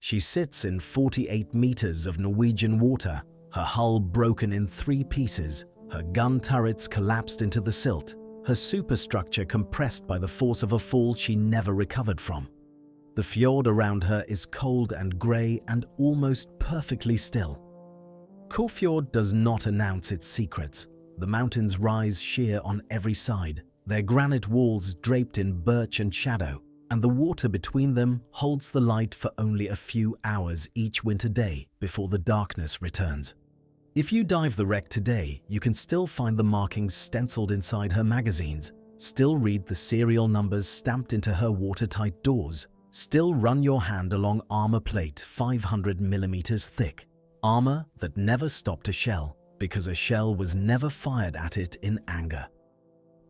She sits in 48 meters of Norwegian water, her hull broken in 3 pieces, her gun turrets collapsed into the silt, her superstructure compressed by the force of a fall she never recovered from. The fjord around her is cold and grey and almost perfectly still. Kåfjord does not announce its secrets. The mountains rise sheer on every side, their granite walls draped in birch and shadow, and the water between them holds the light for only a few hours each winter day before the darkness returns. If you dive the wreck today, you can still find the markings stenciled inside her magazines, still read the serial numbers stamped into her watertight doors, still run your hand along armor plate 500 millimeters thick, armor that never stopped a shell because a shell was never fired at it in anger.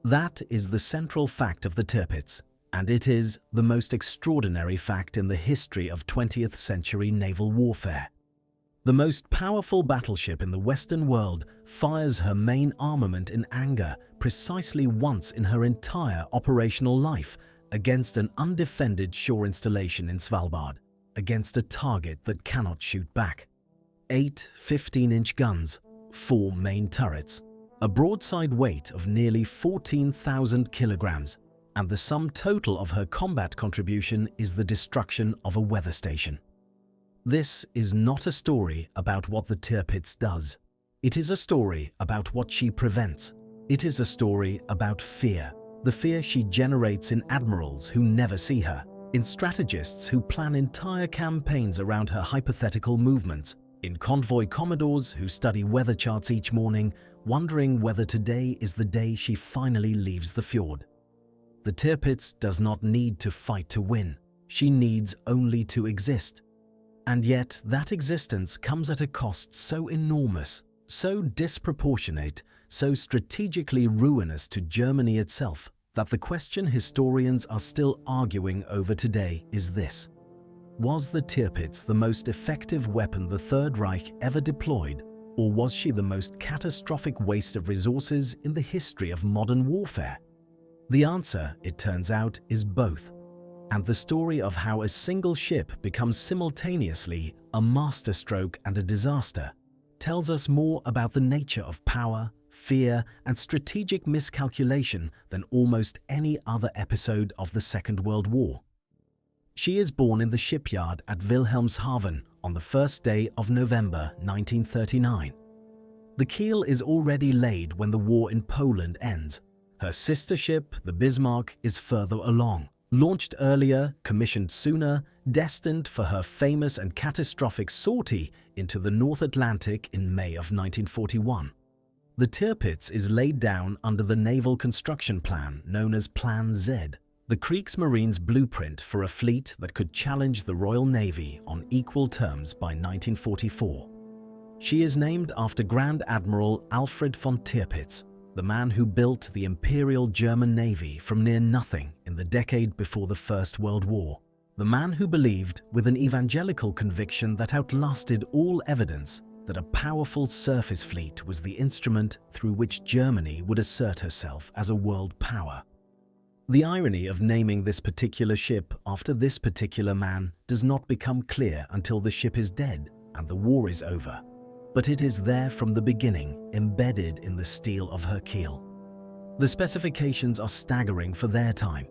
That is the central fact of the Tirpitz, and it is the most extraordinary fact in the history of 20th century naval warfare. The most powerful battleship in the Western world fires her main armament in anger precisely once in her entire operational life against an undefended shore installation in Svalbard, against a target that cannot shoot back. 8 15-inch guns, 4 main turrets, a broadside weight of nearly 14,000 kilograms, and the sum total of her combat contribution is the destruction of a weather station. This is not a story about what the Tirpitz does. It is a story about what she prevents. It is a story about fear, the fear she generates in admirals who never see her, in strategists who plan entire campaigns around her hypothetical movements, in convoy commodores who study weather charts each morning, wondering whether today is the day she finally leaves the fjord. The Tirpitz does not need to fight to win. She needs only to exist. And yet that existence comes at a cost so enormous, so disproportionate, so strategically ruinous to Germany itself, that the question historians are still arguing over today is this: was the Tirpitz the most effective weapon the Third Reich ever deployed, or was she the most catastrophic waste of resources in the history of modern warfare? The answer, it turns out, is both. And the story of how a single ship becomes simultaneously a masterstroke and a disaster tells us more about the nature of power, fear, and strategic miscalculation than almost any other episode of the Second World War. She is born in the shipyard at Wilhelmshaven on the first day of November 1939. The keel is already laid when the war in Poland ends. Her sister ship, the Bismarck, is further along, launched earlier, commissioned sooner, destined for her famous and catastrophic sortie into the North Atlantic in May of 1941. The Tirpitz is laid down under the naval construction plan known as Plan Z, the Kriegsmarine's blueprint for a fleet that could challenge the Royal Navy on equal terms by 1944. She is named after Grand Admiral Alfred von Tirpitz, the man who built the Imperial German Navy from near nothing in the decade before the First World War, the man who believed with an evangelical conviction that outlasted all evidence that a powerful surface fleet was the instrument through which Germany would assert herself as a world power. The irony of naming this particular ship after this particular man does not become clear until the ship is dead and the war is over. But it is there from the beginning, embedded in the steel of her keel. The specifications are staggering for their time.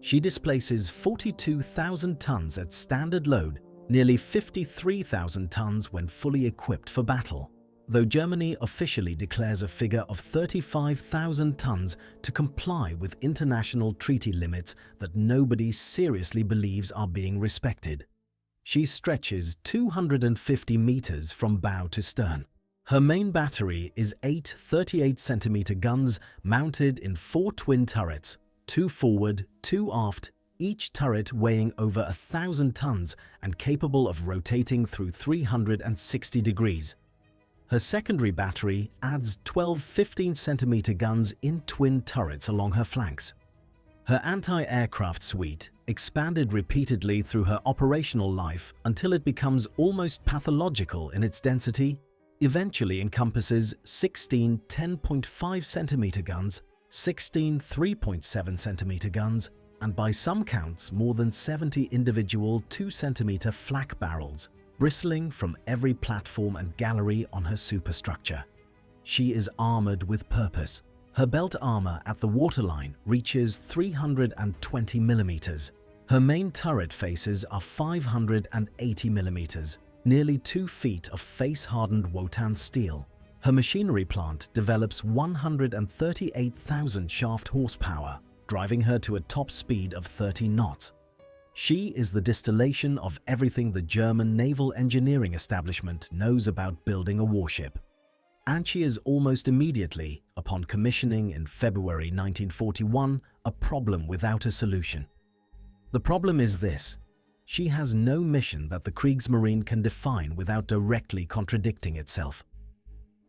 She displaces 42,000 tons at standard load, nearly 53,000 tons when fully equipped for battle, though Germany officially declares a figure of 35,000 tons to comply with international treaty limits that nobody seriously believes are being respected. She stretches 250 meters from bow to stern. Her main battery is 8 38-centimeter guns mounted in 4 twin turrets, 2 forward, 2 aft, each turret weighing over 1,000 tons and capable of rotating through 360 degrees. Her secondary battery adds 12 15-centimeter guns in twin turrets along her flanks. Her anti-aircraft suite, expanded repeatedly through her operational life until it becomes almost pathological in its density, eventually encompasses 16 10.5 centimeter guns, 16 3.7 centimeter guns, and by some counts more than 70 individual 2-centimeter flak barrels, bristling from every platform and gallery on her superstructure. She is armored with purpose. Her belt armor at the waterline reaches 320 millimeters. Her main turret faces are 580 millimeters, nearly 2 feet of face-hardened Wotan steel. Her machinery plant develops 138,000 shaft horsepower, driving her to a top speed of 30 knots. She is the distillation of everything the German naval engineering establishment knows about building a warship. And she is almost immediately, upon commissioning in February 1941, a problem without a solution. The problem is this: she has no mission that the Kriegsmarine can define without directly contradicting itself.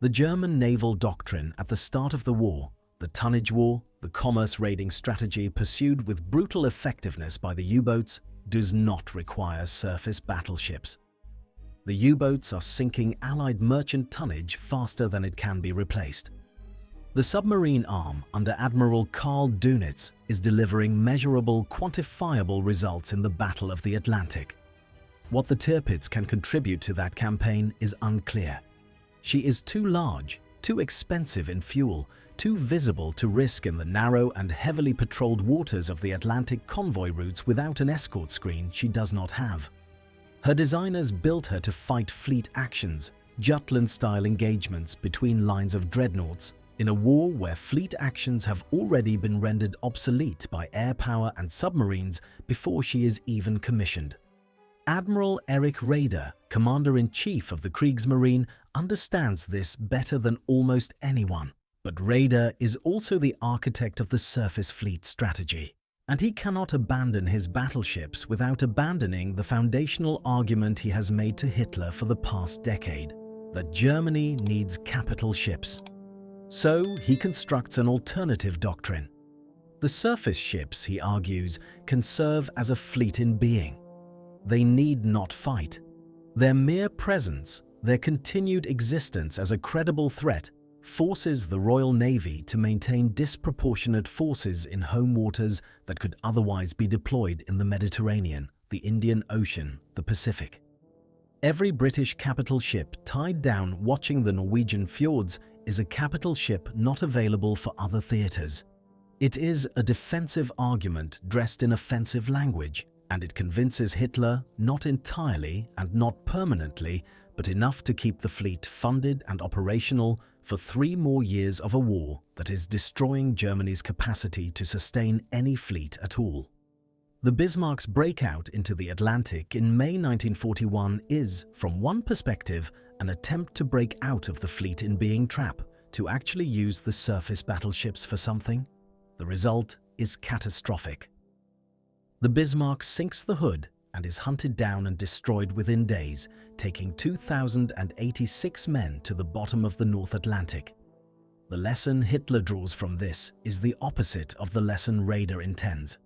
The German naval doctrine at the start of the war, the tonnage war, the commerce raiding strategy pursued with brutal effectiveness by the U-boats, does not require surface battleships. The U-boats are sinking Allied merchant tonnage faster than it can be replaced. The submarine arm under Admiral Karl Dönitz is delivering measurable, quantifiable results in the Battle of the Atlantic. What the Tirpitz can contribute to that campaign is unclear. She is too large, too expensive in fuel, too visible to risk in the narrow and heavily patrolled waters of the Atlantic convoy routes without an escort screen she does not have. Her designers built her to fight fleet actions, Jutland-style engagements between lines of dreadnoughts, in a war where fleet actions have already been rendered obsolete by air power and submarines before she is even commissioned. Admiral Erich Raeder, Commander-in-Chief of the Kriegsmarine, understands this better than almost anyone. But Raeder is also the architect of the surface fleet strategy, and he cannot abandon his battleships without abandoning the foundational argument he has made to Hitler for the past decade, that Germany needs capital ships. So he constructs an alternative doctrine. The surface ships, he argues, can serve as a fleet in being. They need not fight. Their mere presence, their continued existence as a credible threat, forces the Royal Navy to maintain disproportionate forces in home waters that could otherwise be deployed in the Mediterranean, the Indian Ocean, the Pacific. Every British capital ship tied down watching the Norwegian fjords is a capital ship not available for other theatres. It is a defensive argument dressed in offensive language, and it convinces Hitler not entirely and not permanently, but enough to keep the fleet funded and operational for 3 more years of a war that is destroying Germany's capacity to sustain any fleet at all. The Bismarck's breakout into the Atlantic in May 1941 is, from one perspective, an attempt to break out of the fleet in being trap, to actually use the surface battleships for something. The result is catastrophic. The Bismarck sinks the hood and is hunted down and destroyed within days, taking 2,086 men to the bottom of the North Atlantic. The lesson Hitler draws from this is the opposite of the lesson Raeder intends.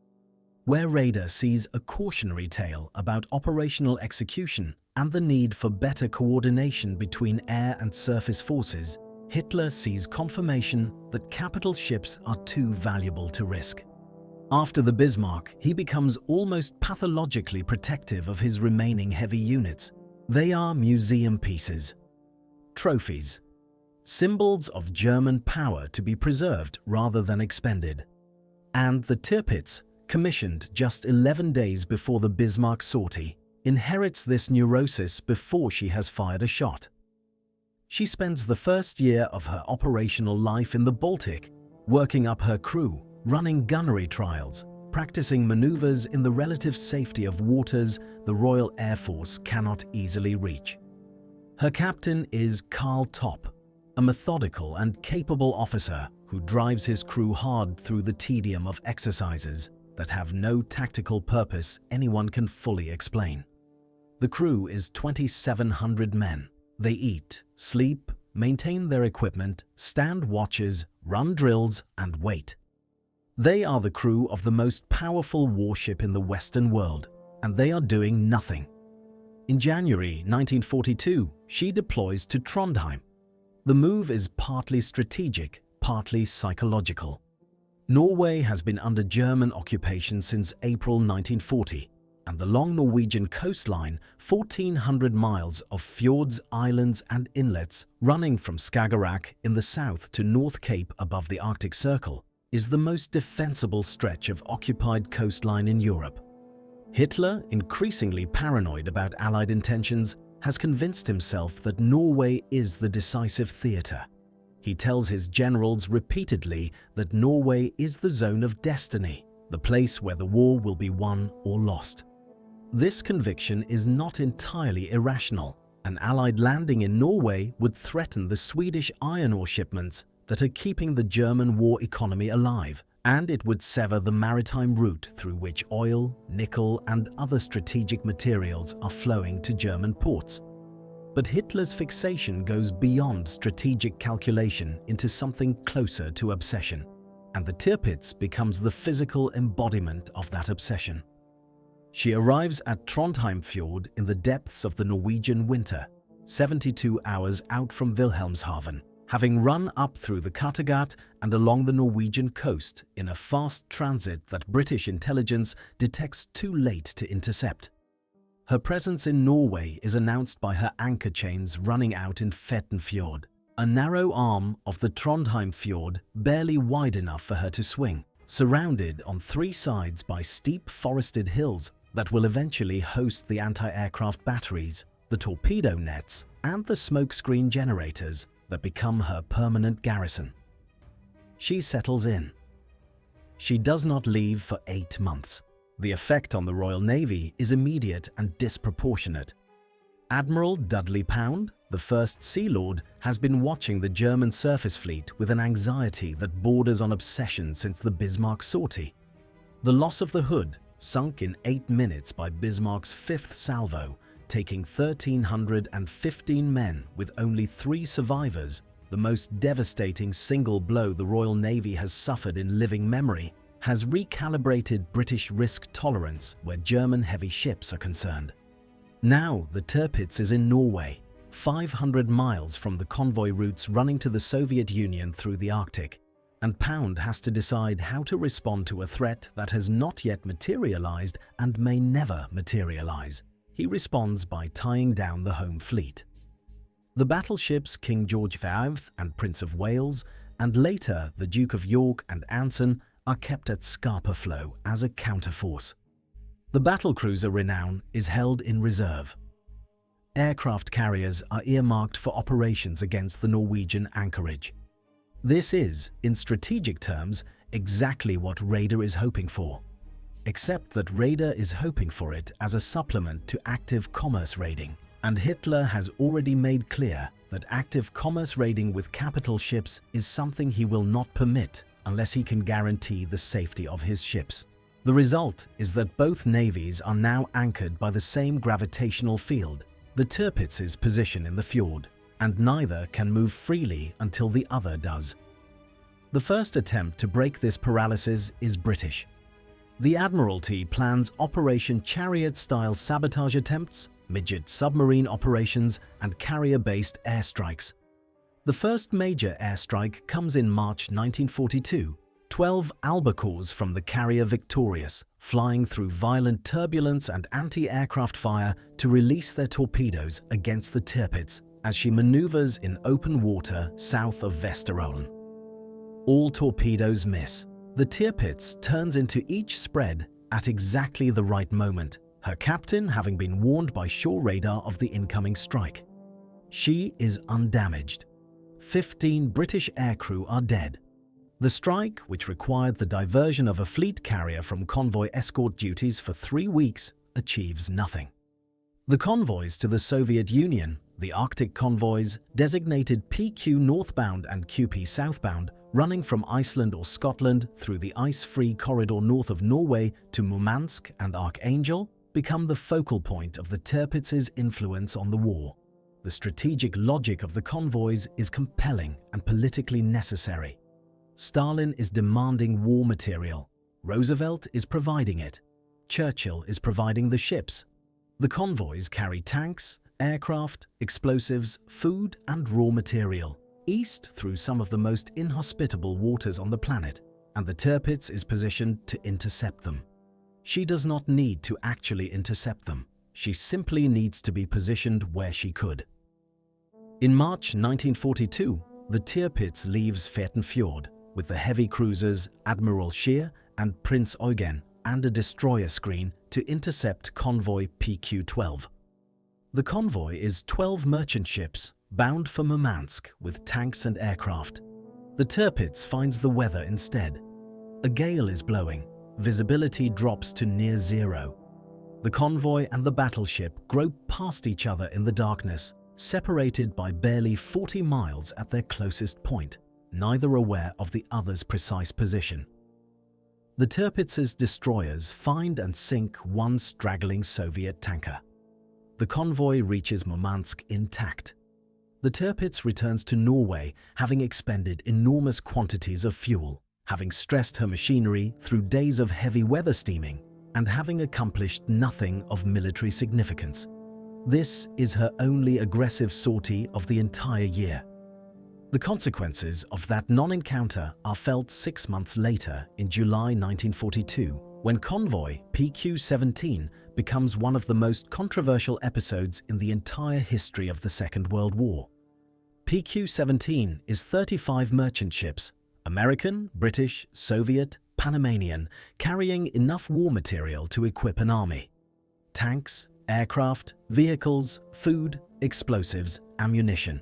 Where Raeder sees a cautionary tale about operational execution and the need for better coordination between air and surface forces, Hitler sees confirmation that capital ships are too valuable to risk. After the Bismarck, he becomes almost pathologically protective of his remaining heavy units. They are museum pieces, trophies, symbols of German power to be preserved rather than expended. And the Tirpitz, commissioned just 11 days before the Bismarck sortie, inherits this neurosis before she has fired a shot. She spends the first year of her operational life in the Baltic, working up her crew, running gunnery trials, practicing maneuvers in the relative safety of waters the Royal Air Force cannot easily reach. Her captain is Karl Topp, a methodical and capable officer who drives his crew hard through the tedium of exercises that have no tactical purpose anyone can fully explain. The crew is 2,700 men. They eat, sleep, maintain their equipment, stand watches, run drills, and wait. They are the crew of the most powerful warship in the Western world, and they are doing nothing. In January 1942, she deploys to Trondheim. The move is partly strategic, partly psychological. Norway has been under German occupation since April 1940, and the long Norwegian coastline, 1,400 miles of fjords, islands and inlets running from Skagerrak in the south to North Cape above the Arctic Circle, is the most defensible stretch of occupied coastline in Europe. Hitler, increasingly paranoid about Allied intentions, has convinced himself that Norway is the decisive theatre. He tells his generals repeatedly that Norway is the zone of destiny, the place where the war will be won or lost. This conviction is not entirely irrational. An Allied landing in Norway would threaten the Swedish iron ore shipments that are keeping the German war economy alive, and it would sever the maritime route through which oil, nickel and other strategic materials are flowing to German ports. But Hitler's fixation goes beyond strategic calculation into something closer to obsession, and the Tirpitz becomes the physical embodiment of that obsession. She arrives at Trondheim Fjord in the depths of the Norwegian winter, 72 hours out from Wilhelmshaven, having run up through the Kattegat and along the Norwegian coast in a fast transit that British intelligence detects too late to intercept. Her presence in Norway is announced by her anchor chains running out in Fettenfjord, a narrow arm of the Trondheim Fjord barely wide enough for her to swing, surrounded on three sides by steep forested hills that will eventually host the anti-aircraft batteries, the torpedo nets, and the smokescreen generators that become her permanent garrison. She settles in. She does not leave for 8 months. The effect on the Royal Navy is immediate and disproportionate. Admiral Dudley Pound, the first Sea Lord, has been watching the German surface fleet with an anxiety that borders on obsession since the Bismarck sortie. The loss of the Hood, sunk in 8 minutes by Bismarck's 5th salvo, taking 1,315 men with only 3 survivors, the most devastating single blow the Royal Navy has suffered in living memory, has recalibrated British risk tolerance where German heavy ships are concerned. Now the Tirpitz is in Norway, 500 miles from the convoy routes running to the Soviet Union through the Arctic, and Pound has to decide how to respond to a threat that has not yet materialized and may never materialize. He responds by tying down the home fleet. The battleships King George V and Prince of Wales, and later the Duke of York and Anson, are kept at Scapa Flow as a counterforce. The battlecruiser Renown is held in reserve. Aircraft carriers are earmarked for operations against the Norwegian anchorage. This is, in strategic terms, exactly what Raider is hoping for, except that Raider is hoping for it as a supplement to active commerce raiding, and Hitler has already made clear that active commerce raiding with capital ships is something he will not permit unless he can guarantee the safety of his ships. The result is that both navies are now anchored by the same gravitational field, the Tirpitz's position in the fjord, and neither can move freely until the other does. The first attempt to break this paralysis is British. The Admiralty plans Operation Chariot-style sabotage attempts, midget submarine operations, and carrier-based airstrikes. The first major airstrike comes in March 1942, 12 albacores from the carrier Victorious, flying through violent turbulence and anti-aircraft fire to release their torpedoes against the Tirpitz as she maneuvers in open water south of Vesterålen. All torpedoes miss. The Tirpitz turns into each spread at exactly the right moment, her captain having been warned by shore radar of the incoming strike. She is undamaged. 15 British aircrew are dead. The strike, which required the diversion of a fleet carrier from convoy escort duties for 3 weeks, achieves nothing. The convoys to the Soviet Union, the Arctic convoys, designated PQ northbound and QP southbound, running from Iceland or Scotland through the ice-free corridor north of Norway to Murmansk and Archangel, become the focal point of the Tirpitz's influence on the war. The strategic logic of the convoys is compelling and politically necessary. Stalin is demanding war material. Roosevelt is providing it. Churchill is providing the ships. The convoys carry tanks, aircraft, explosives, food and raw material, east through some of the most inhospitable waters on the planet, and the Tirpitz is positioned to intercept them. She does not need to actually intercept them. She simply needs to be positioned where she could. In March 1942, the Tirpitz leaves Fjord with the heavy cruisers Admiral Scheer and Prince Eugen and a destroyer screen to intercept convoy PQ-12. The convoy is 12 merchant ships bound for Murmansk with tanks and aircraft. The Tirpitz finds the weather instead. A gale is blowing. Visibility drops to near zero. The convoy and the battleship grope past each other in the darkness, separated by barely 40 miles at their closest point, neither aware of the other's precise position. The Tirpitz's destroyers find and sink one straggling Soviet tanker. The convoy reaches Murmansk intact. The Tirpitz returns to Norway, having expended enormous quantities of fuel, having stressed her machinery through days of heavy weather steaming, and having accomplished nothing of military significance. This is her only aggressive sortie of the entire year. The consequences of that non-encounter are felt 6 months later in July 1942, when convoy PQ-17 becomes one of the most controversial episodes in the entire history of the Second World War. PQ-17 is 35 merchant ships, American, British, Soviet, Panamanian, carrying enough war material to equip an army. Tanks, aircraft, vehicles, food, explosives, ammunition.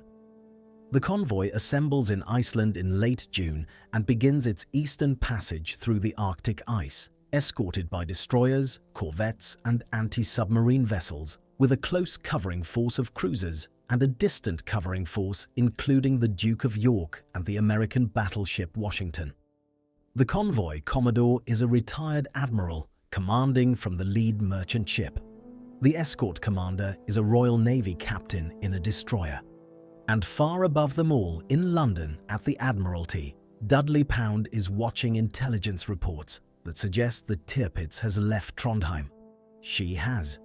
The convoy assembles in Iceland in late June and begins its eastern passage through the Arctic ice, escorted by destroyers, corvettes, and anti-submarine vessels, with a close covering force of cruisers and a distant covering force including the Duke of York and the American battleship Washington. The convoy commodore is a retired admiral commanding from the lead merchant ship. The escort commander is a Royal Navy captain in a destroyer. And far above them all, in London at the Admiralty, Dudley Pound is watching intelligence reports that suggest the Tirpitz has left Trondheim. She has.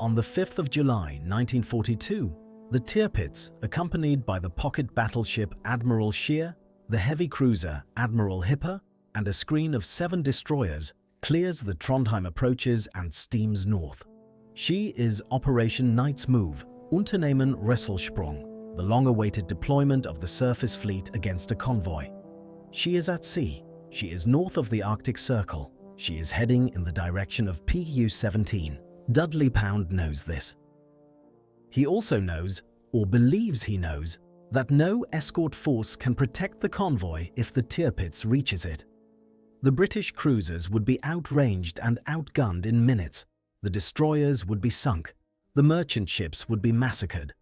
On the 5th of July 1942, the Tirpitz, accompanied by the pocket battleship Admiral Scheer, the heavy cruiser Admiral Hipper, and a screen of 7 destroyers, clears the Trondheim approaches and steams north. She is Operation Knight's Move, Unternehmen Rösselsprung, the long-awaited deployment of the surface fleet against a convoy. She is at sea. She is north of the Arctic Circle. She is heading in the direction of PQ-17. Dudley Pound knows this. He also knows, or believes he knows, that no escort force can protect the convoy if the Tirpitz reaches it. The British cruisers would be outranged and outgunned in minutes. The destroyers would be sunk. The merchant ships would be massacred.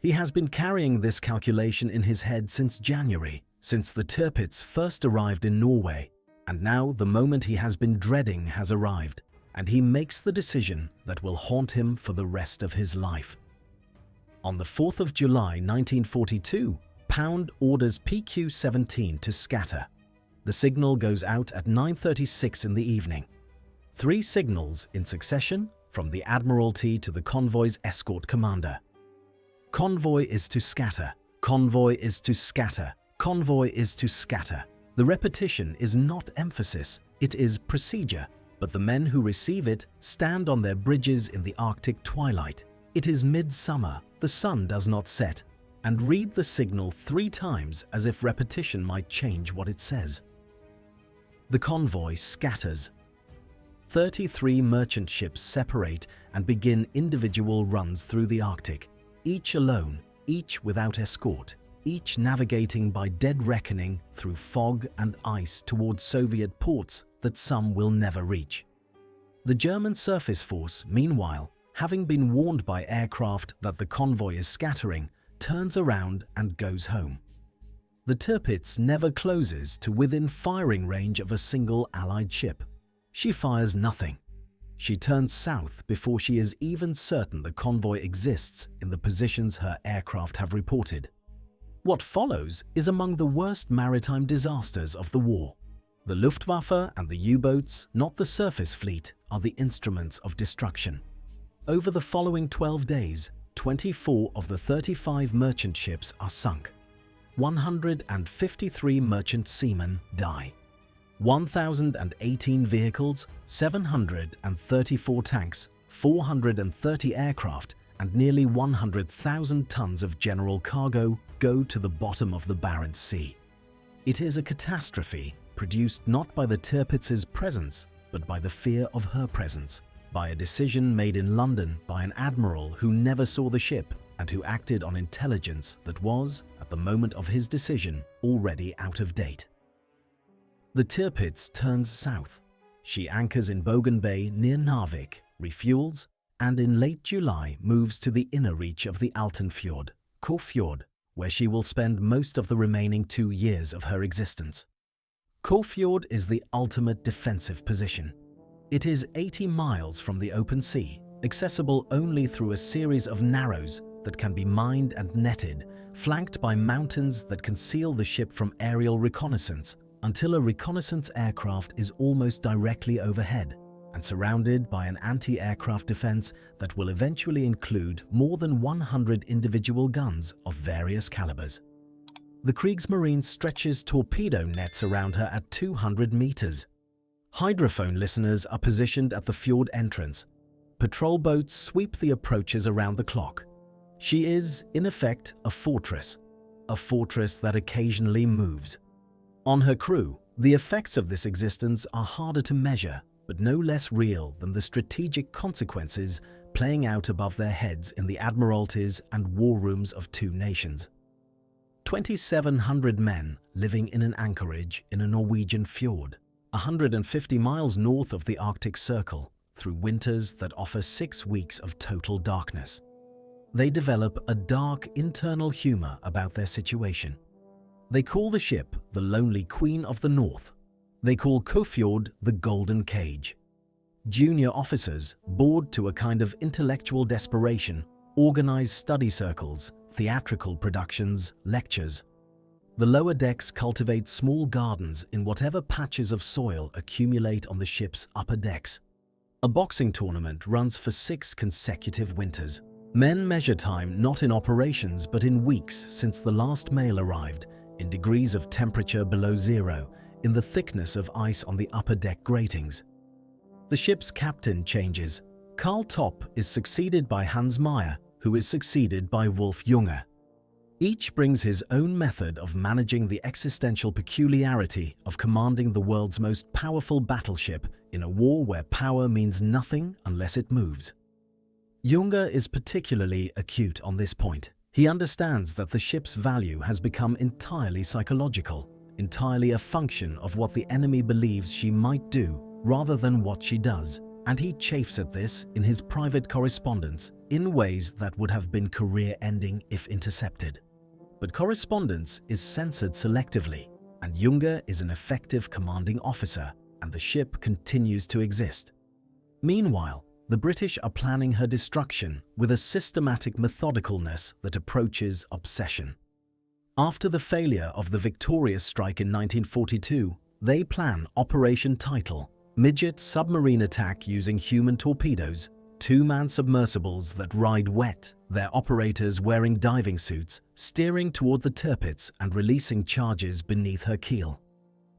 He has been carrying this calculation in his head since January, since the Tirpitz first arrived in Norway, and now the moment he has been dreading has arrived, and he makes the decision that will haunt him for the rest of his life. On the 4th of July 1942, Pound orders PQ-17 to scatter. The signal goes out at 9:36 in the evening. 3 signals in succession from the Admiralty to the convoy's escort commander. Convoy is to scatter. Convoy is to scatter. Convoy is to scatter. The repetition is not emphasis, it is procedure, but the men who receive it stand on their bridges in the Arctic twilight. It is midsummer, the sun does not set, and read the signal 3 times as if repetition might change what it says. The convoy scatters. 33 merchant ships separate and begin individual runs through the Arctic, each alone, each without escort, each navigating by dead reckoning through fog and ice towards Soviet ports that some will never reach. The German surface force, meanwhile, having been warned by aircraft that the convoy is scattering, turns around and goes home. The Tirpitz never closes to within firing range of a single Allied ship. She fires nothing. She turns south before she is even certain the convoy exists in the positions her aircraft have reported. What follows is among the worst maritime disasters of the war. The Luftwaffe and the U-boats, not the surface fleet, are the instruments of destruction. Over the following 12 days, 24 of the 35 merchant ships are sunk. 153 merchant seamen die. 1,018 vehicles, 734 tanks, 430 aircraft, and nearly 100,000 tons of general cargo go to the bottom of the Barents Sea. It is a catastrophe produced not by the Tirpitz's presence, but by the fear of her presence, by a decision made in London by an admiral who never saw the ship and who acted on intelligence that was, at the moment of his decision, already out of date. The Tirpitz turns south. She anchors in Bogan Bay near Narvik, refuels, and in late July moves to the inner reach of the Altenfjord, Kåfjord, where she will spend most of the remaining 2 years of her existence. Kåfjord is the ultimate defensive position. It is 80 miles from the open sea, accessible only through a series of narrows that can be mined and netted, flanked by mountains that conceal the ship from aerial reconnaissance until a reconnaissance aircraft is almost directly overhead, and surrounded by an anti-aircraft defense that will eventually include more than 100 individual guns of various calibers. The Kriegsmarine stretches torpedo nets around her at 200 meters. Hydrophone listeners are positioned at the fjord entrance. Patrol boats sweep the approaches around the clock. She is, in effect, a fortress that occasionally moves. On her crew, the effects of this existence are harder to measure, but no less real than the strategic consequences playing out above their heads in the admiralties and war rooms of 2 nations. 2,700 men living in an anchorage in a Norwegian fjord, 150 miles north of the Arctic Circle, through winters that offer 6 weeks of total darkness. They develop a dark internal humor about their situation. They call the ship the Lonely Queen of the North. They call Kåfjord the Golden Cage. Junior officers, bored to a kind of intellectual desperation, organize study circles, theatrical productions, lectures. The lower decks cultivate small gardens in whatever patches of soil accumulate on the ship's upper decks. A boxing tournament runs for 6 consecutive winters. Men measure time not in operations but in weeks since the last mail arrived, in degrees of temperature below zero, in the thickness of ice on the upper deck gratings. The ship's captain changes. Karl Topp is succeeded by Hans Meyer, who is succeeded by Wolf Junge. Each brings his own method of managing the existential peculiarity of commanding the world's most powerful battleship in a war where power means nothing unless it moves. Junge is particularly acute on this point. He understands that the ship's value has become entirely psychological, entirely a function of what the enemy believes she might do rather than what she does, and he chafes at this in his private correspondence in ways that would have been career-ending if intercepted. But correspondence is censored selectively, and Junge is an effective commanding officer, and the ship continues to exist. Meanwhile, the British are planning her destruction with a systematic methodicalness that approaches obsession. After the failure of the victorious strike in 1942, they plan Operation Title, midget submarine attack using human torpedoes, 2-man submersibles that ride wet, their operators wearing diving suits, steering toward the Tirpitz and releasing charges beneath her keel.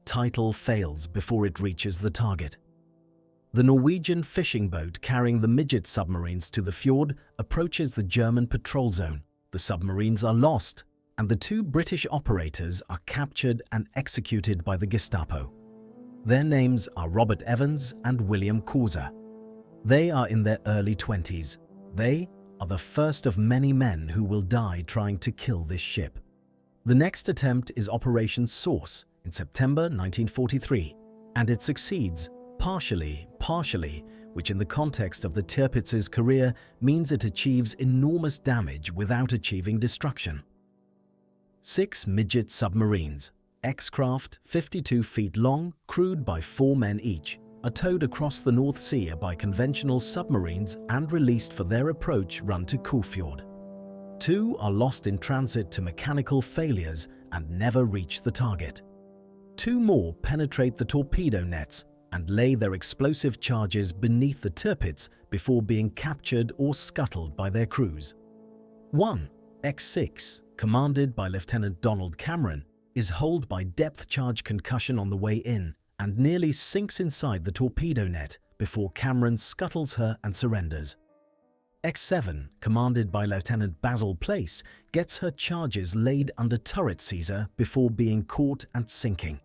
Title fails before it reaches the target. The Norwegian fishing boat carrying the midget submarines to the fjord approaches the German patrol zone. The submarines are lost, and the 2 British operators are captured and executed by the Gestapo. Their names are Robert Evans and William Causer. They are in their early 20s. They are the first of many men who will die trying to kill this ship. The next attempt is Operation Source in September 1943, and it succeeds partially, which in the context of the Tirpitz's career means it achieves enormous damage without achieving destruction. 6 midget submarines, X-craft, 52 feet long, crewed by 4 men each, are towed across the North Sea by conventional submarines and released for their approach run to Kåfjord. 2 are lost in transit to mechanical failures and never reach the target. 2 more penetrate the torpedo nets and lay their explosive charges beneath the Tirpitz before being captured or scuttled by their crews. 1, X6, commanded by Lieutenant Donald Cameron, is holed by depth charge concussion on the way in and nearly sinks inside the torpedo net before Cameron scuttles her and surrenders. X7, commanded by Lieutenant Basil Place, gets her charges laid under turret Caesar before being caught and sinking.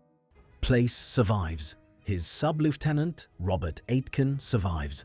Place survives. His sub-lieutenant, Robert Aitken, survives.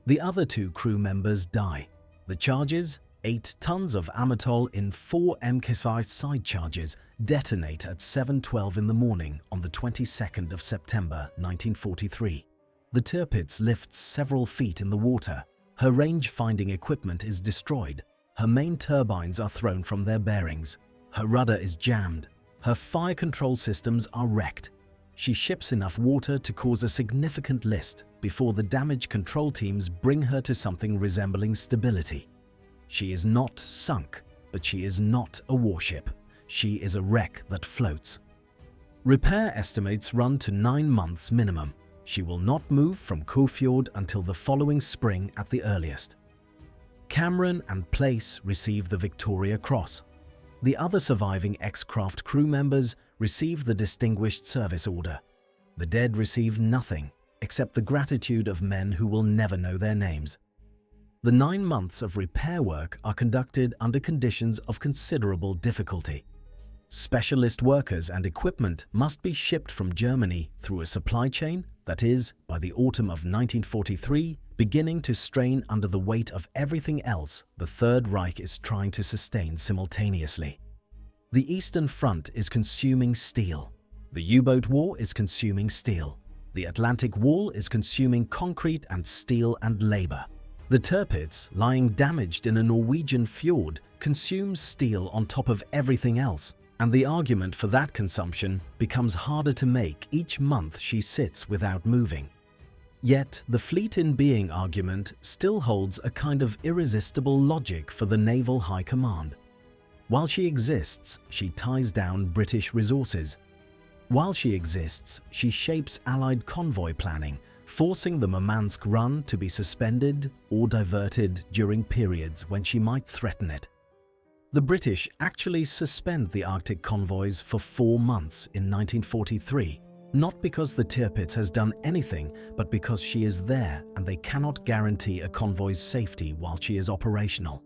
The other 2 crew members die. The charges, 8 tons of Amatol in 4 MK5 side charges, detonate at 7:12 in the morning on the 22nd of September 1943. The Tirpitz lifts several feet in the water. Her range-finding equipment is destroyed. Her main turbines are thrown from their bearings. Her rudder is jammed. Her fire control systems are wrecked. She ships enough water to cause a significant list before the damage control teams bring her to something resembling stability. She is not sunk, but she is not a warship. She is a wreck that floats. Repair estimates run to 9 months minimum. She will not move from Kofjord until the following spring at the earliest. Cameron and Place receive the Victoria Cross. The other surviving X-craft crew members receive the Distinguished Service Order. The dead receive nothing except the gratitude of men who will never know their names. The 9 months of repair work are conducted under conditions of considerable difficulty. Specialist workers and equipment must be shipped from Germany through a supply chain that is, by the autumn of 1943, beginning to strain under the weight of everything else the Third Reich is trying to sustain simultaneously. The Eastern Front is consuming steel. The U-boat war is consuming steel. The Atlantic Wall is consuming concrete and steel and labor. The Tirpitz, lying damaged in a Norwegian fjord, consumes steel on top of everything else, and the argument for that consumption becomes harder to make each month she sits without moving. Yet the fleet in being argument still holds a kind of irresistible logic for the Naval High Command. While she exists, she ties down British resources. While she exists, she shapes Allied convoy planning, forcing the Murmansk run to be suspended or diverted during periods when she might threaten it. The British actually suspend the Arctic convoys for 4 months in 1943, not because the Tirpitz has done anything, but because she is there and they cannot guarantee a convoy's safety while she is operational.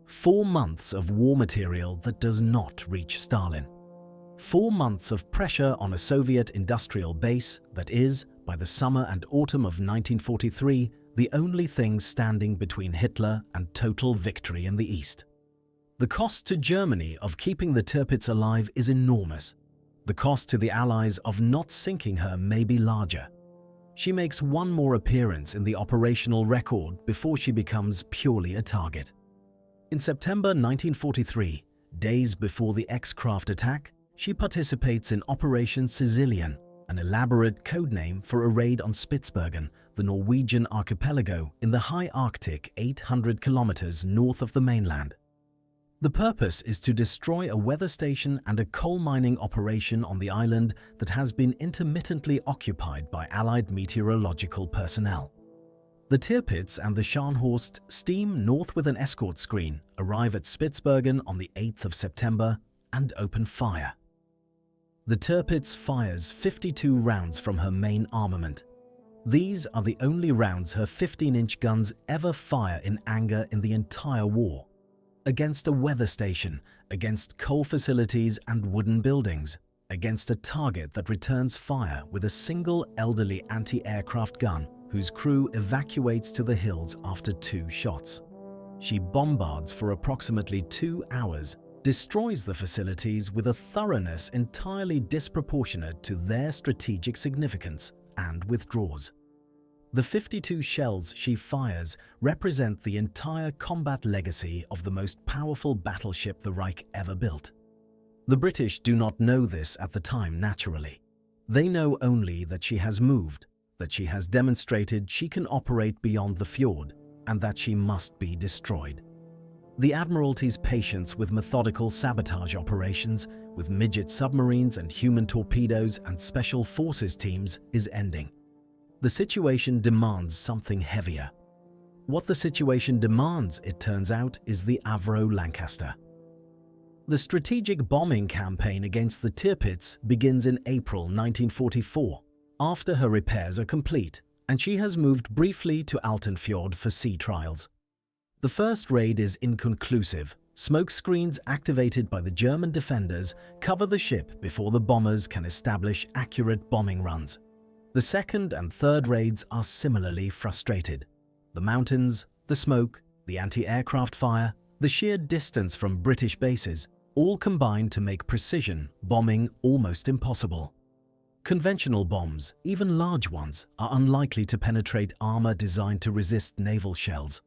4 months of war material that does not reach Stalin. 4 months of pressure on a Soviet industrial base that is, by the summer and autumn of 1943, the only thing standing between Hitler and total victory in the East. The cost to Germany of keeping the Tirpitz alive is enormous. The cost to the Allies of not sinking her may be larger. She makes one more appearance in the operational record before she becomes purely a target. In September 1943, days before the X-craft attack, she participates in Operation Sicilian, an elaborate codename for a raid on Spitsbergen, the Norwegian archipelago in the high Arctic 800 kilometers north of the mainland. The purpose is to destroy a weather station and a coal mining operation on the island that has been intermittently occupied by Allied meteorological personnel. The Tirpitz and the Scharnhorst steam north with an escort screen, arrive at Spitsbergen on the 8th of September, and open fire. The Tirpitz fires 52 rounds from her main armament. These are the only rounds her 15-inch guns ever fire in anger in the entire war. Against a weather station, against coal facilities and wooden buildings, against a target that returns fire with a single elderly anti-aircraft gun whose crew evacuates to the hills after 2 shots. She bombards for approximately 2 hours, destroys the facilities with a thoroughness entirely disproportionate to their strategic significance, and withdraws. The 52 shells she fires represent the entire combat legacy of the most powerful battleship the Reich ever built. The British do not know this at the time naturally. They know only that she has moved, that she has demonstrated she can operate beyond the fjord, and that she must be destroyed. The Admiralty's patience with methodical sabotage operations, with midget submarines and human torpedoes and special forces teams, is ending. The situation demands something heavier. What the situation demands, it turns out, is the Avro Lancaster. The strategic bombing campaign against the Tirpitz begins in April 1944, after her repairs are complete, and she has moved briefly to Altenfjord for sea trials. The first raid is inconclusive. Smoke screens activated by the German defenders cover the ship before the bombers can establish accurate bombing runs. The second and third raids are similarly frustrated. The mountains, the smoke, the anti-aircraft fire, the sheer distance from British bases all combine to make precision bombing almost impossible. Conventional bombs, even large ones, are unlikely to penetrate armor designed to resist naval shells.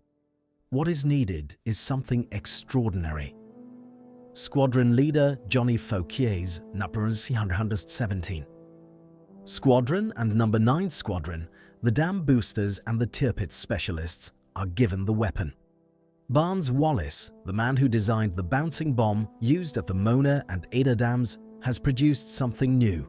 What is needed is something extraordinary. Squadron leader Johnny Fouquier's number 117. Squadron and number 9 Squadron, the dam boosters and the Tirpitz specialists, are given the weapon. Barnes Wallis, the man who designed the bouncing bomb used at the Mona and Ada dams, has produced something new.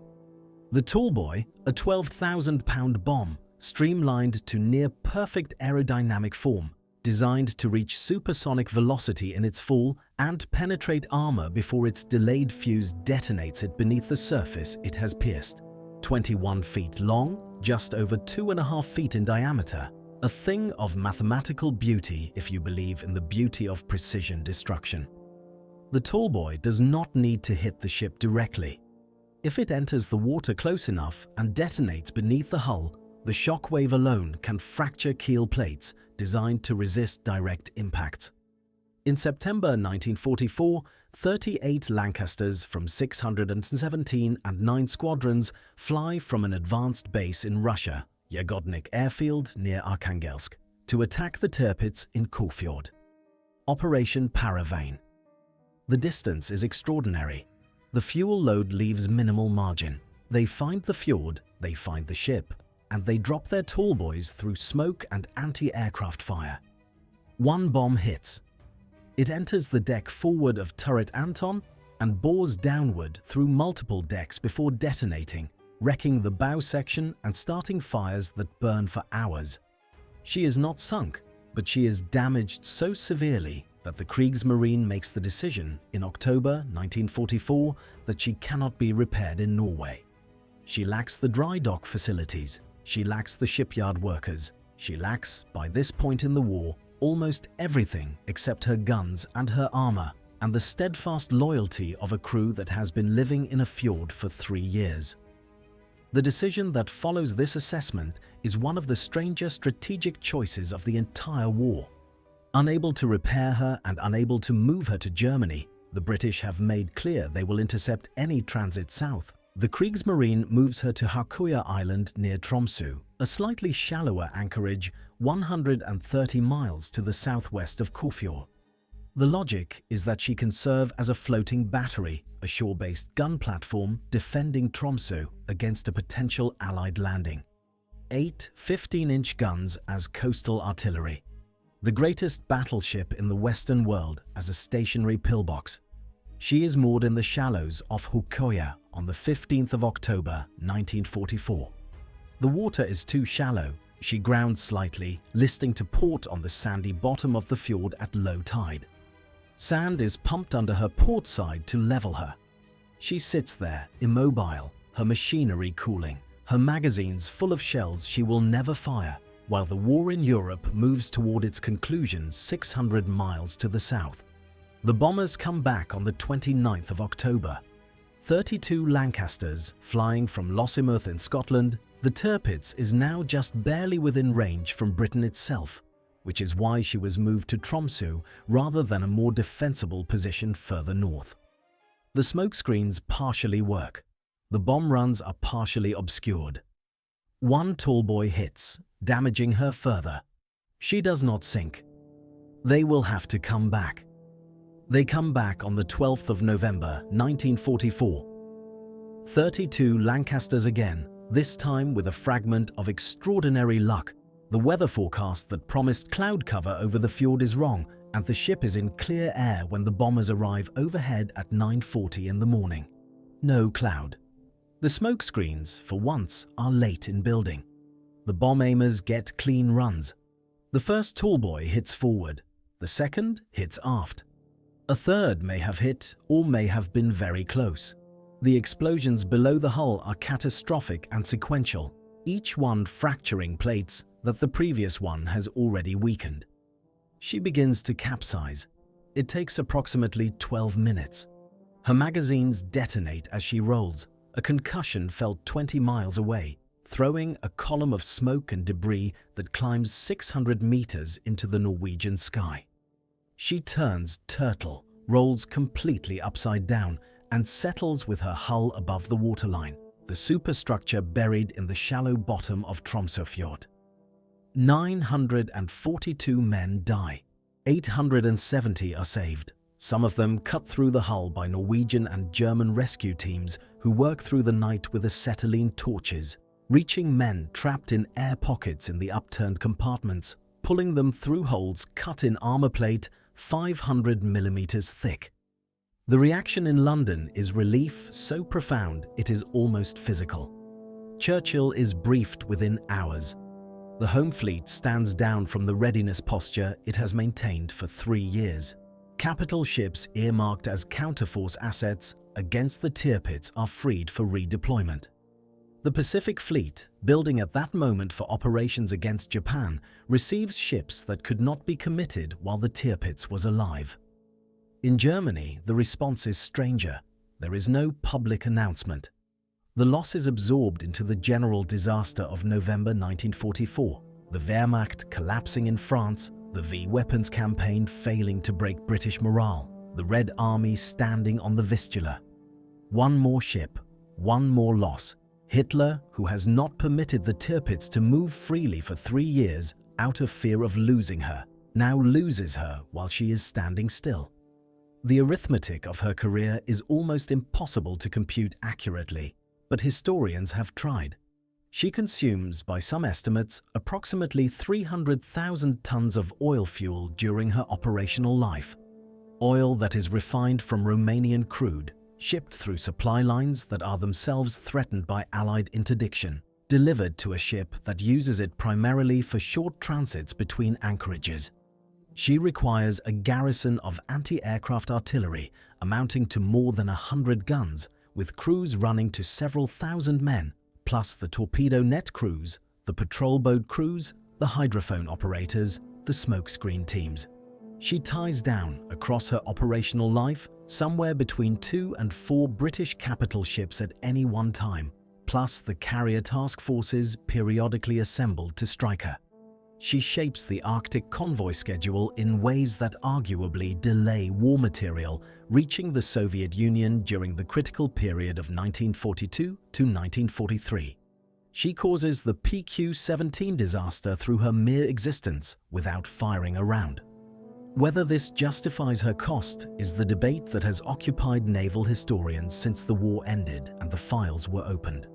The Tallboy, a 12,000-pound bomb, streamlined to near-perfect aerodynamic form, designed to reach supersonic velocity in its fall and penetrate armor before its delayed fuse detonates it beneath the surface it has pierced. 21 feet long, just over 2.5 feet in diameter, a thing of mathematical beauty if you believe in the beauty of precision destruction. The Tallboy does not need to hit the ship directly. If it enters the water close enough and detonates beneath the hull, the shockwave alone can fracture keel plates designed to resist direct impacts. In September 1944, 38 Lancasters from 617 and 9 squadrons fly from an advanced base in Russia, Yagodnik Airfield near Arkhangelsk, to attack the Tirpitz in Kofjord. Operation Paravane. The distance is extraordinary. The fuel load leaves minimal margin. They find the fjord, they find the ship, and they drop their Tallboys through smoke and anti-aircraft fire. One bomb hits. It enters the deck forward of turret Anton and bores downward through multiple decks before detonating, wrecking the bow section and starting fires that burn for hours. She is not sunk, but she is damaged so severely that the Kriegsmarine makes the decision in October 1944 that she cannot be repaired in Norway. She lacks the dry dock facilities. She lacks the shipyard workers. She lacks, by this point in the war, almost everything except her guns and her armor and the steadfast loyalty of a crew that has been living in a fjord for 3 years. The decision that follows this assessment is one of the stranger strategic choices of the entire war. Unable to repair her and unable to move her to Germany, the British have made clear they will intercept any transit south. The Kriegsmarine moves her to Hakuya Island near Tromsø, a slightly shallower anchorage 130 miles to the southwest of Kofjord. The logic is that she can serve as a floating battery, a shore-based gun platform defending Tromsø against a potential Allied landing. 8 15-inch guns as coastal artillery. The greatest battleship in the Western world as a stationary pillbox. She is moored in the shallows off Hakuya on the 15th of October 1944. The water is too shallow. She grounds slightly, listing to port on the sandy bottom of the fjord at low tide. Sand is pumped under her port side to level her. She sits there, immobile, her machinery cooling, her magazines full of shells she will never fire, while the war in Europe moves toward its conclusion 600 miles to the south. The bombers come back on the 29th of October. 32 Lancasters flying from Lossiemouth in Scotland, the Tirpitz is now just barely within range from Britain itself, which is why she was moved to Tromsø rather than a more defensible position further north. The smokescreens partially work. The bomb runs are partially obscured. One Tallboy hits, damaging her further. She does not sink. They will have to come back. They come back on the 12th of November 1944. 32 Lancasters again, this time with a fragment of extraordinary luck. The weather forecast that promised cloud cover over the fjord is wrong, and the ship is in clear air when the bombers arrive overhead at 9:40 in the morning. No cloud. The smokescreens, for once, are late in building. The bomb aimers get clean runs. The first Tallboy hits forward. The second hits aft. A third may have hit or may have been very close. The explosions below the hull are catastrophic and sequential, each one fracturing plates that the previous one has already weakened. She begins to capsize. It takes approximately 12 minutes. Her magazines detonate as she rolls, a concussion felt 20 miles away, throwing a column of smoke and debris that climbs 600 meters into the Norwegian sky. She turns turtle, rolls completely upside down, and settles with her hull above the waterline, the superstructure buried in the shallow bottom of Tromsøfjord. 942 men die. 870 are saved, some of them cut through the hull by Norwegian and German rescue teams who work through the night with acetylene torches, reaching men trapped in air pockets in the upturned compartments, pulling them through holes cut in armor plate 500 millimeters thick. The reaction in London is relief so profound it is almost physical. Churchill is briefed within hours. The home fleet stands down from the readiness posture it has maintained for 3 years. Capital ships earmarked as counterforce assets against the Tirpitz are freed for redeployment. The Pacific Fleet, building at that moment for operations against Japan, receives ships that could not be committed while the Tirpitz was alive. In Germany, the response is stranger. There is no public announcement. The loss is absorbed into the general disaster of November 1944, the Wehrmacht collapsing in France, the V-weapons campaign failing to break British morale, the Red Army standing on the Vistula. One more ship, one more loss. Hitler, who has not permitted the Tirpitz to move freely for 3 years out of fear of losing her, now loses her while she is standing still. The arithmetic of her career is almost impossible to compute accurately, but historians have tried. She consumes, by some estimates, approximately 300,000 tons of oil fuel during her operational life. Oil that is refined from Romanian crude, shipped through supply lines that are themselves threatened by Allied interdiction, delivered to a ship that uses it primarily for short transits between anchorages. She requires a garrison of anti-aircraft artillery amounting to more than 100 guns, with crews running to several thousand men, plus the torpedo net crews, the patrol boat crews, the hydrophone operators, the smokescreen teams. She ties down, across her operational life, somewhere between 2 and 4 British capital ships at any one time, plus the carrier task forces periodically assembled to strike her. She shapes the Arctic convoy schedule in ways that arguably delay war material reaching the Soviet Union during the critical period of 1942 to 1943. She causes the PQ-17 disaster through her mere existence without firing a round. Whether this justifies her cost is the debate that has occupied naval historians since the war ended and the files were opened.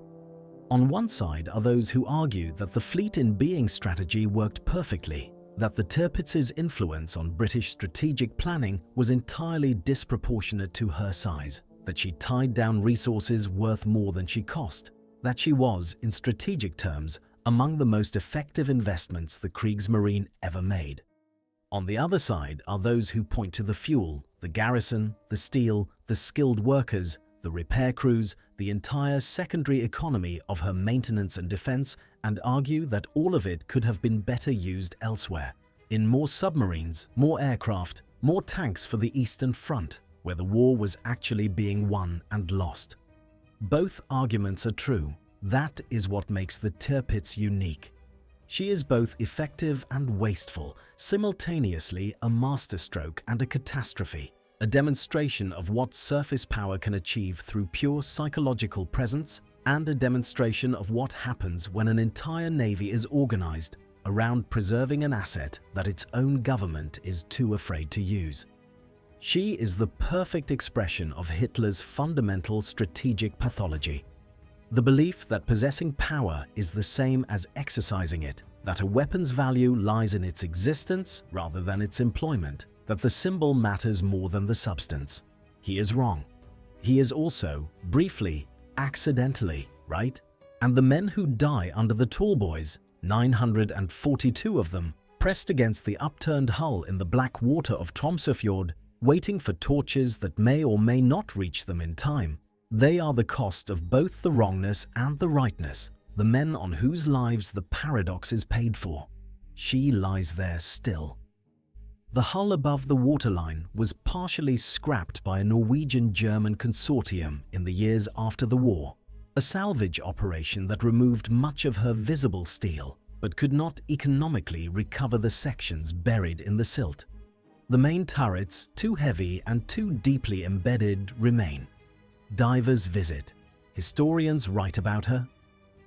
On one side are those who argue that the fleet in being strategy worked perfectly, that the Tirpitz's influence on British strategic planning was entirely disproportionate to her size, that she tied down resources worth more than she cost, that she was, in strategic terms, among the most effective investments the Kriegsmarine ever made. On the other side are those who point to the fuel, the garrison, the steel, the skilled workers, the repair crews, the entire secondary economy of her maintenance and defense, and argue that all of it could have been better used elsewhere, in more submarines, more aircraft, more tanks for the Eastern Front, where the war was actually being won and lost. Both arguments are true. That is what makes the Tirpitz unique. She is both effective and wasteful, simultaneously a masterstroke and a catastrophe, a demonstration of what surface power can achieve through pure psychological presence, and a demonstration of what happens when an entire navy is organized around preserving an asset that its own government is too afraid to use. She is the perfect expression of Hitler's fundamental strategic pathology. The belief that possessing power is the same as exercising it, that a weapon's value lies in its existence rather than its employment, that the symbol matters more than the substance. He is wrong. He is also, briefly, accidentally right. And the men who die under the Tallboys, 942 of them, pressed against the upturned hull in the black water of Tromsøfjord, waiting for torches that may or may not reach them in time. They are the cost of both the wrongness and the rightness, the men on whose lives the paradox is paid for. She lies there still. The hull above the waterline was partially scrapped by a Norwegian-German consortium in the years after the war, a salvage operation that removed much of her visible steel, but could not economically recover the sections buried in the silt. The main turrets, too heavy and too deeply embedded, remain. Divers visit. Historians write about her.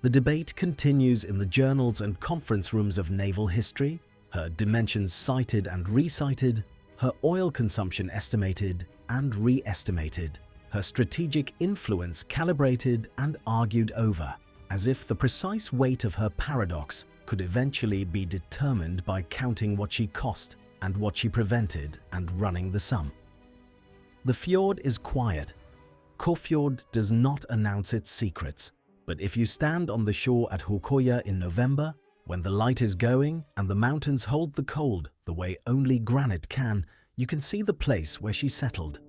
The debate continues in the journals and conference rooms of naval history, her dimensions cited and recited, her oil consumption estimated and re-estimated, her strategic influence calibrated and argued over, as if the precise weight of her paradox could eventually be determined by counting what she cost and what she prevented and running the sum. The fjord is quiet. Kåfjord does not announce its secrets, but if you stand on the shore at Håkøya in November, when the light is going and the mountains hold the cold the way only granite can, you can see the place where she settled.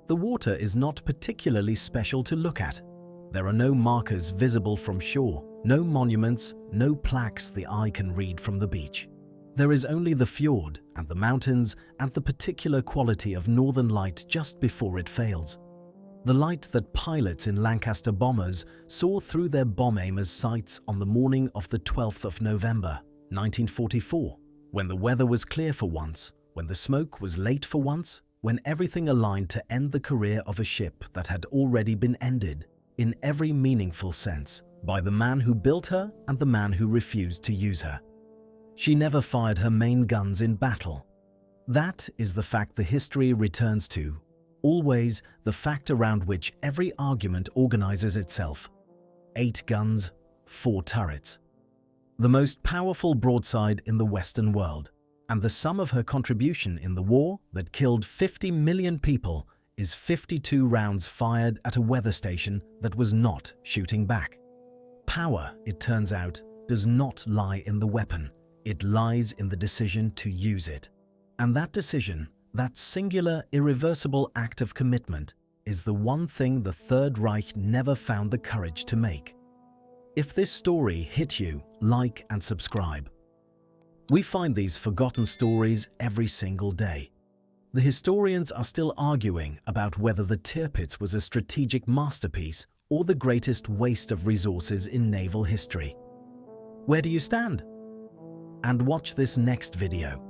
The water is not particularly special to look at. There are no markers visible from shore, no monuments, no plaques the eye can read from the beach. There is only the fjord and the mountains and the particular quality of northern light just before it fails. The light that pilots in Lancaster bombers saw through their bomb aimers' sights on the morning of the 12th of November, 1944, when the weather was clear for once, when the smoke was late for once, when everything aligned to end the career of a ship that had already been ended, in every meaningful sense, by the man who built her and the man who refused to use her. She never fired her main guns in battle. That is the fact the history returns to, always the fact around which every argument organizes itself. 8 guns, 4 turrets. The most powerful broadside in the Western world, and the sum of her contribution in the war that killed 50 million people is 52 rounds fired at a weather station that was not shooting back. Power, it turns out, does not lie in the weapon. It lies in the decision to use it. And that decision, that singular, irreversible act of commitment, is the one thing the Third Reich never found the courage to make. If this story hit you, like and subscribe. We find these forgotten stories every single day. The historians are still arguing about whether the Tirpitz was a strategic masterpiece or the greatest waste of resources in naval history. Where do you stand? And watch this next video.